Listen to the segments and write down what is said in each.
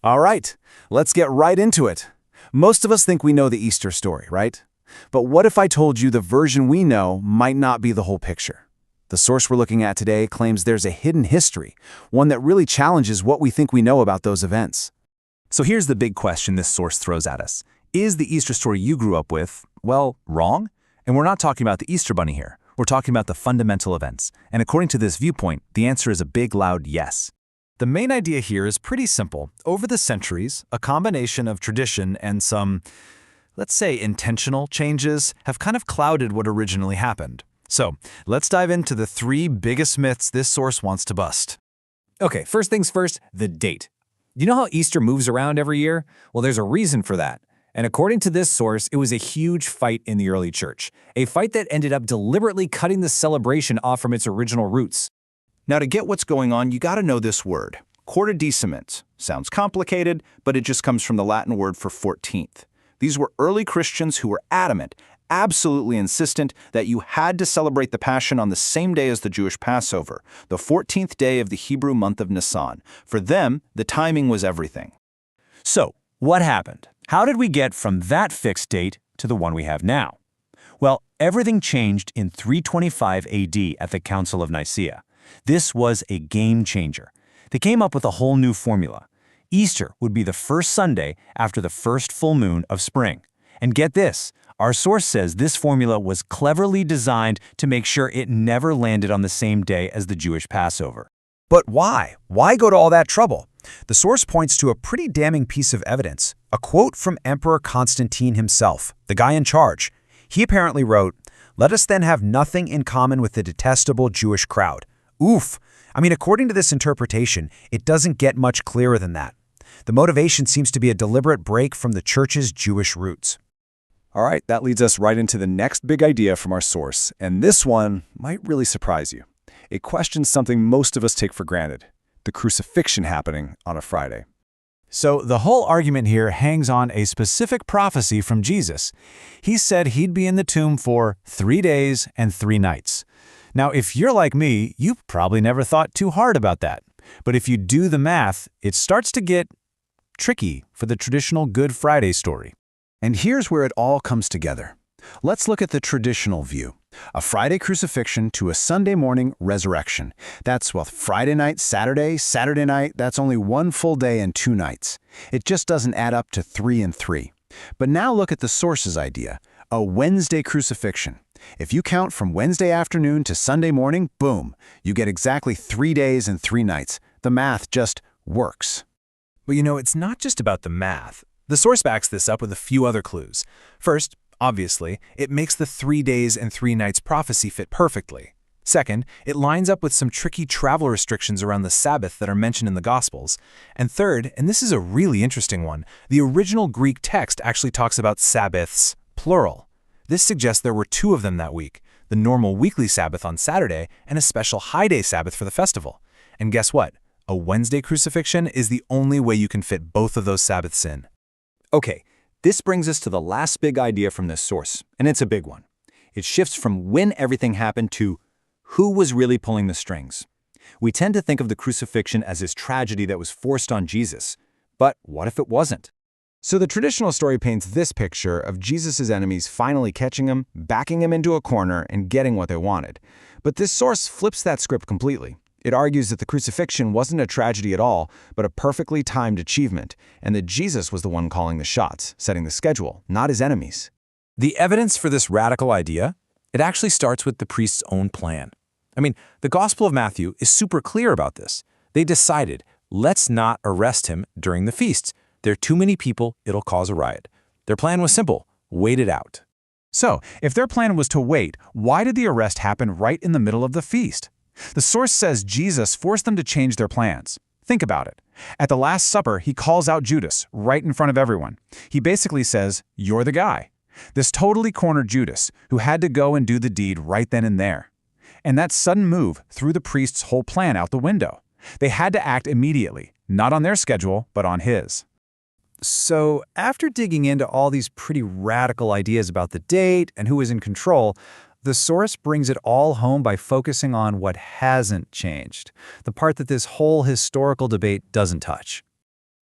All right, let's get right into it. Most of us think we know the Easter story, right? But what if I told you the version we know might not be the whole picture? The source we're looking at today claims there's a hidden history, one that really challenges what we think we know about those events. So here's the big question this source throws at us. Is the Easter story you grew up with, well, wrong? And we're not talking about the Easter bunny here. We're talking about the fundamental events. And according to this viewpoint, the answer is a big, loud yes. The main idea here is pretty simple. Over the centuries, a combination of tradition and some, let's say, intentional changes have kind of clouded what originally happened. So let's dive into the three biggest myths this source wants to bust. Okay, first things first, the date. You know how Easter moves around every year? Well, there's a reason for that. And according to this source, it was a huge fight in the early church, a fight that ended up deliberately cutting the celebration off from its original roots. Now, to get what's going on, you got to know this word, quartodecimans. Sounds complicated, but it just comes from the Latin word for 14th. These were early Christians who were adamant, absolutely insistent, that you had to celebrate the Passion on the same day as the Jewish Passover, the 14th day of the Hebrew month of Nisan. For them, the timing was everything. So, what happened? How did we get from that fixed date to the one we have now? Well, everything changed in 325 AD at the Council of Nicaea. This was a game changer. They came up with a whole new formula. Easter would be the first Sunday after the first full moon of spring. And get this, our source says this formula was cleverly designed to make sure it never landed on the same day as the Jewish Passover. But why? Why go to all that trouble? The source points to a pretty damning piece of evidence, a quote from Emperor Constantine himself, the guy in charge. He apparently wrote, "Let us then have nothing in common with the detestable Jewish crowd." Oof! I mean, according to this interpretation, it doesn't get much clearer than that. The motivation seems to be a deliberate break from the church's Jewish roots. All right, that leads us right into the next big idea from our source, and this one might really surprise you. It questions something most of us take for granted, the crucifixion happening on a Friday. So the whole argument here hangs on a specific prophecy from Jesus. He said he'd be in the tomb for 3 days and 3 nights. Now, if you're like me, you probably never thought too hard about that. But if you do the math, it starts to get tricky for the traditional Good Friday story. And here's where it all comes together. Let's look at the traditional view. A Friday crucifixion to a Sunday morning resurrection. That's, well, Friday night, Saturday night, that's only 1 full day and 2 nights. It just doesn't add up to 3 and 3. But now look at the source's idea, a Wednesday crucifixion. If you count from Wednesday afternoon to Sunday morning, boom, you get exactly 3 days and 3 nights. The math just works. But you know, it's not just about the math. The source backs this up with a few other clues. First, obviously, it makes the 3 days and 3 nights prophecy fit perfectly. Second, it lines up with some tricky travel restrictions around the Sabbath that are mentioned in the Gospels. And third, and this is a really interesting one, the original Greek text actually talks about Sabbaths, plural. This suggests there were 2 of them that week, the normal weekly Sabbath on Saturday and a special high day Sabbath for the festival. And guess what? A Wednesday crucifixion is the only way you can fit both of those Sabbaths in. Okay, this brings us to the last big idea from this source, and it's a big one. It shifts from when everything happened to who was really pulling the strings. We tend to think of the crucifixion as this tragedy that was forced on Jesus, but what if it wasn't? So the traditional story paints this picture of Jesus' enemies finally catching him, backing him into a corner, and getting what they wanted. But this source flips that script completely. It argues that the crucifixion wasn't a tragedy at all, but a perfectly timed achievement, and that Jesus was the one calling the shots, setting the schedule, not his enemies. The evidence for this radical idea, it actually starts with the priest's own plan. I mean, the Gospel of Matthew is super clear about this. They decided, let's not arrest him during the feasts. There are too many people, it'll cause a riot. Their plan was simple, wait it out. So, if their plan was to wait, why did the arrest happen right in the middle of the feast? The source says Jesus forced them to change their plans. Think about it. At the Last Supper, he calls out Judas right in front of everyone. He basically says, "You're the guy." This totally cornered Judas, who had to go and do the deed right then and there. And that sudden move threw the priest's whole plan out the window. They had to act immediately, not on their schedule, but on his. So, after digging into all these pretty radical ideas about the date and who was in control, the source brings it all home by focusing on what hasn't changed, the part that this whole historical debate doesn't touch.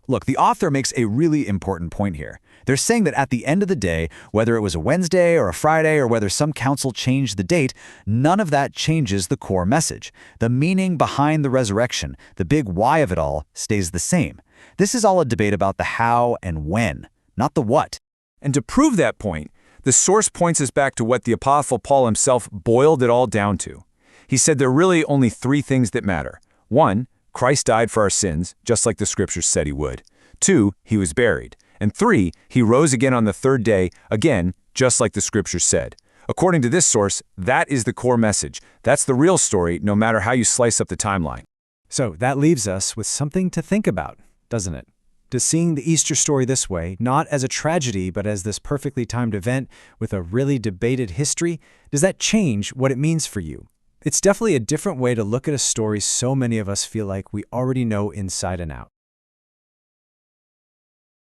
Look, the author makes a really important point here. They're saying that at the end of the day, whether it was a Wednesday or a Friday or whether some council changed the date, none of that changes the core message. The meaning behind the resurrection, the big why of it all, stays the same. This is all a debate about the how and when, not the what. And to prove that point, the source points us back to what the Apostle Paul himself boiled it all down to. He said there are really only three things that matter. 1, Christ died for our sins, just like the Scriptures said he would. 2, he was buried. And 3, he rose again on the third day, again, just like the Scriptures said. According to this source, that is the core message. That's the real story, no matter how you slice up the timeline. So that leaves us with something to think about, doesn't it? Does seeing the Easter story this way, not as a tragedy but as this perfectly timed event with a really debated history, does that change what it means for you? It's definitely a different way to look at a story so many of us feel like we already know inside and out.